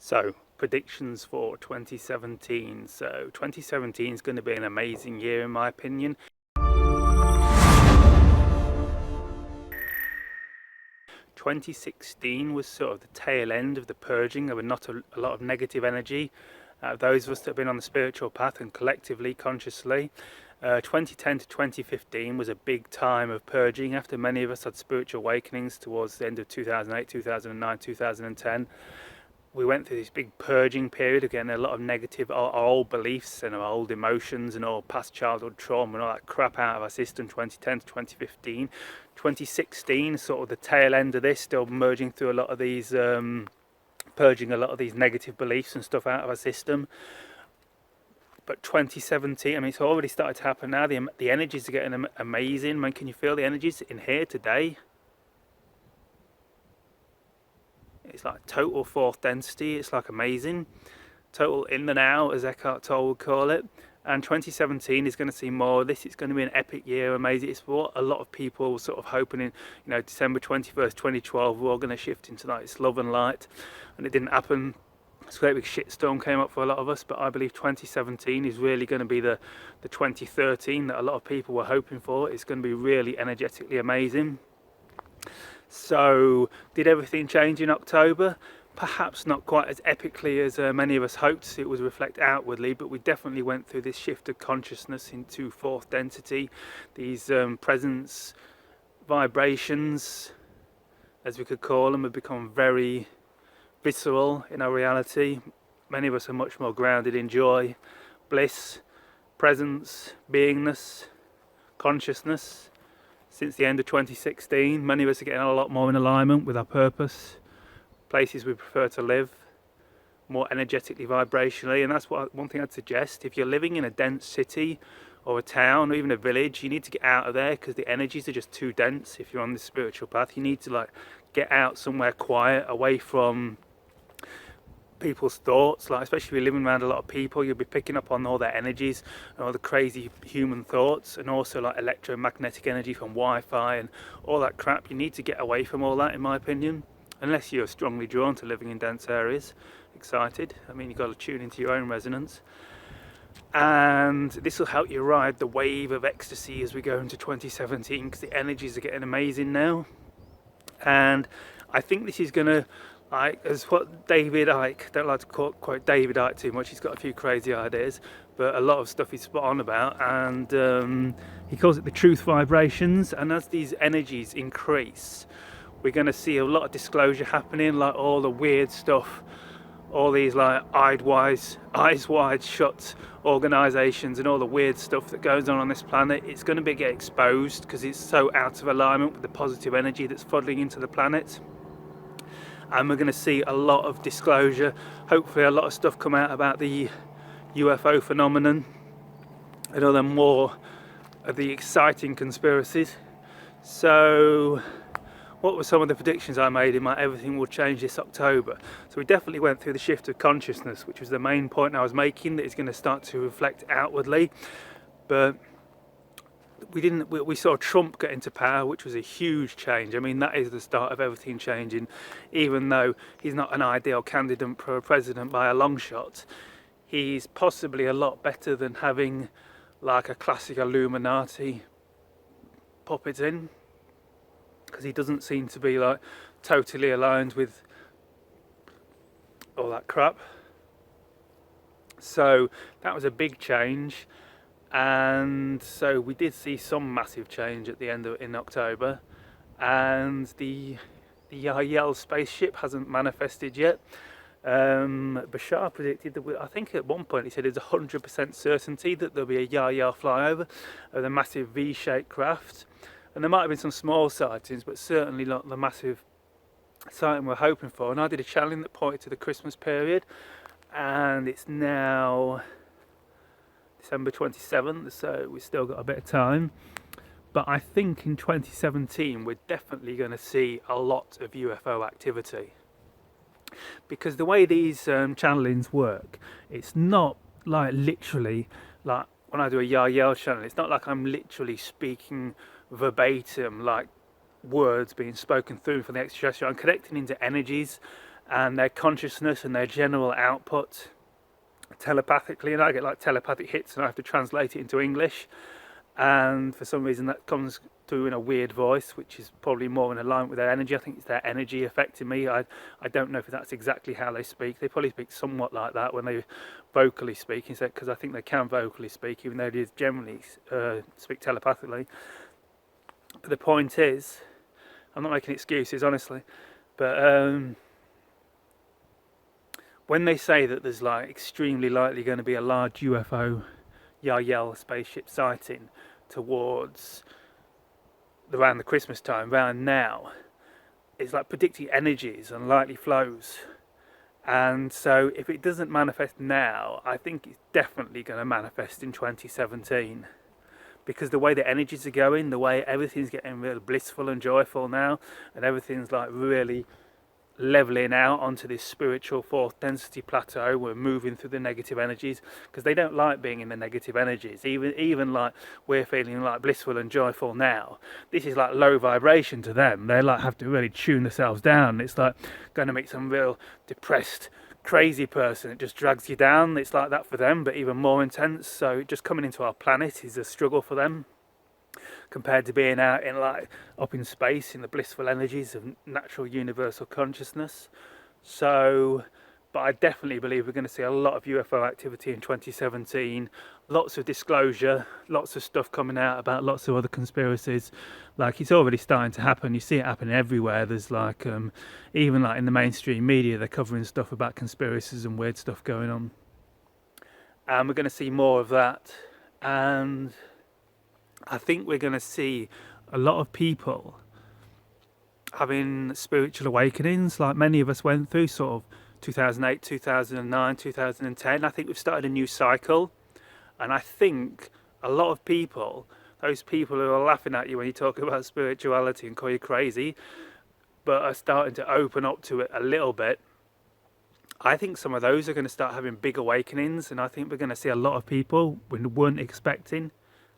So, predictions for 2017. So, 2017 is going to be an amazing year, in my opinion. 2016 was sort of the tail end of the purging. There were not a lot of negative energy. Those of us that have been on the spiritual path and collectively, consciously. 2010 to 2015 was a big time of purging after many of us had spiritual awakenings towards the end of 2008, 2009, 2010. We went through this big purging period, again, a lot of negative, our old beliefs and our old emotions and all past childhood trauma and all that crap out of our system. 2010 to 2015. 2016, sort of the tail end of this, still merging through a lot of these, purging a lot of these negative beliefs and stuff out of our system. But 2017, I mean, it's already started to happen now. The energies are getting amazing. I mean, can you feel the energies in here today? It's like total fourth density. It's like amazing. Total in the now, as Eckhart Tolle would call it. And 2017 is going to see more of this. It's going to be an epic year, amazing. It's what a lot of people were sort of hoping in, December 21st, 2012, we're all going to shift into like this love and light. And it didn't happen. This great big shitstorm came up for a lot of us, but I believe 2017 is really going to be the 2013 that a lot of people were hoping for. It's going to be really energetically amazing. So, did everything change in October? Perhaps not quite as epically as many of us hoped it would reflect outwardly, but we definitely went through this shift of consciousness into fourth density, these presence vibrations, as we could call them, have become very visceral in our reality. Many of us are much more grounded in joy, bliss, presence, beingness, consciousness. Since the end of 2016, many of us are getting a lot more in alignment with our purpose, places we prefer to live, more energetically, vibrationally. And that's one thing I'd suggest. If you're living in a dense city or a town or even a village, you need to get out of there because the energies are just too dense. If you're on this spiritual path, you need to get out somewhere quiet, away from people's thoughts, especially if you're living around a lot of people, you'll be picking up on all their energies and all the crazy human thoughts, and also electromagnetic energy from Wi-Fi and all that crap. You need to get away from all that, in my opinion, unless you're strongly drawn to living in dense areas, excited. I mean, you've got to tune into your own resonance, and this will help you ride the wave of ecstasy as we go into 2017, because the energies are getting amazing now. And I think this is going to, as what David Icke, don't like to quote David Icke too much, he's got a few crazy ideas, but a lot of stuff he's spot on about, and he calls it the truth vibrations. And as these energies increase, we're going to see a lot of disclosure happening, like all the weird stuff, all these eyes wide shut organizations and all the weird stuff that goes on this planet. It's going to get exposed because it's so out of alignment with the positive energy that's flooding into the planet. And we're going to see a lot of disclosure, hopefully a lot of stuff come out about the UFO phenomenon and other more of the exciting conspiracies. So what were some of the predictions I made in my Everything Will Change this October? So we definitely went through the shift of consciousness, which was the main point I was making, that is going to start to reflect outwardly. But we saw Trump get into power, which was a huge change. I mean, that is the start of everything changing. Even though he's not an ideal candidate for president by a long shot, he's possibly a lot better than having a classic Illuminati puppet in, because he doesn't seem to be totally aligned with all that crap. So that was a big change. And so we did see some massive change at the end in October, and the Yahyel spaceship hasn't manifested yet. Bashar predicted that I think at one point he said there's 100% certainty that there'll be a Yahyel flyover of the massive V-shaped craft, and there might have been some small sightings, but certainly not the massive sighting we're hoping for. And I did a challenge that pointed to the Christmas period, and it's now December 27th, so we've still got a bit of time. But I think in 2017 we're definitely going to see a lot of UFO activity, because the way these channelings work, it's not literally like when I do a Yahyel channel, it's not like I'm literally speaking verbatim, like words being spoken through from the extraterrestrial. I'm connecting into energies and their consciousness and their general output telepathically, and I get like telepathic hits and I have to translate it into English, and for some reason that comes through in a weird voice, which is probably more in alignment with their energy. I think it's their energy affecting me. I don't know if that's exactly how they speak. They probably speak somewhat like that when they vocally speak, because I think they can vocally speak, even though they generally speak telepathically. But the point is, I'm not making excuses, honestly, but when they say that there's like extremely likely going to be a large UFO Yahyel spaceship sighting towards around the Christmas time, around now, it's like predicting energies and likely flows. And so if it doesn't manifest now, I think it's definitely going to manifest in 2017. Because the way the energies are going, the way everything's getting really blissful and joyful now, and everything's like really leveling out onto this spiritual fourth density plateau. We're moving through the negative energies, because they don't like being in the negative energies. Even like we're feeling like blissful and joyful now, this is like low vibration to them. They like have to really tune themselves down. It's like going to make some real depressed crazy person, it just drags you down. It's like that for them, but even more intense. So just coming into our planet is a struggle for them, compared to being out in like up in space in the blissful energies of natural universal consciousness. So, but I definitely believe we're going to see a lot of UFO activity in 2017. Lots of disclosure, lots of stuff coming out about lots of other conspiracies. Like, it's already starting to happen. You see it happening everywhere. There's like even like in the mainstream media, they're covering stuff about conspiracies and weird stuff going on, and we're going to see more of that. And I think we're going to see a lot of people having spiritual awakenings, like many of us went through, sort of 2008, 2009, 2010. I think we've started a new cycle, and I think a lot of people, those people who are laughing at you when you talk about spirituality and call you crazy, but are starting to open up to it a little bit, I think some of those are going to start having big awakenings, and I think we're going to see a lot of people we weren't expecting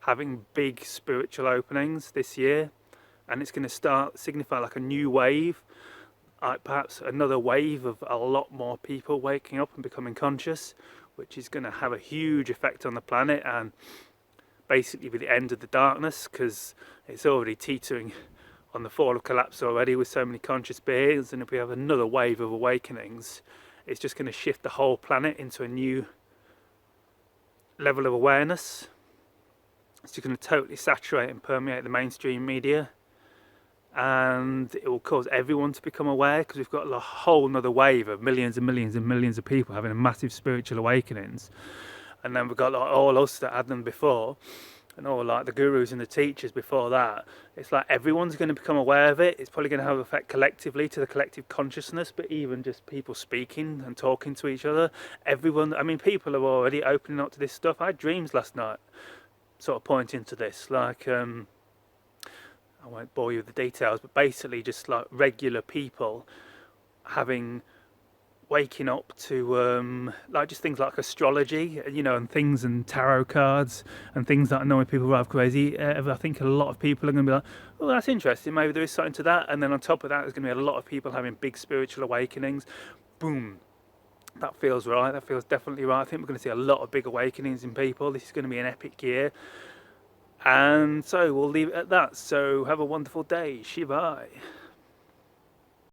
having big spiritual openings this year, and it's going to start signify like a new wave, perhaps another wave of a lot more people waking up and becoming conscious, which is going to have a huge effect on the planet and basically be the end of the darkness, because it's already teetering on the fall of collapse already with so many conscious beings. And if we have another wave of awakenings, it's just going to shift the whole planet into a new level of awareness. It's just going to totally saturate and permeate the mainstream media, and it will cause everyone to become aware, because we've got a whole another wave of millions and millions and millions of people having a massive spiritual awakenings. And then we've got like all us that had them before, and all like the gurus and the teachers before that. It's like everyone's going to become aware of it. It's probably going to have an effect collectively to the collective consciousness, but even just people speaking and talking to each other, everyone, I mean, people are already opening up to this stuff. I had dreams last night sort of pointing to this, like I won't bore you with the details, but basically just like regular people waking up to like just things like astrology, you know, and things, and tarot cards and things that annoy people rather crazy. I think a lot of people are going to be like, oh, that's interesting, maybe there is something to that. And then on top of that, there's going to be a lot of people having big spiritual awakenings. Boom. That feels right. That feels definitely right. I think we're going to see a lot of big awakenings in people. This is going to be an epic year. And so we'll leave it at that. So have a wonderful day. Shibai.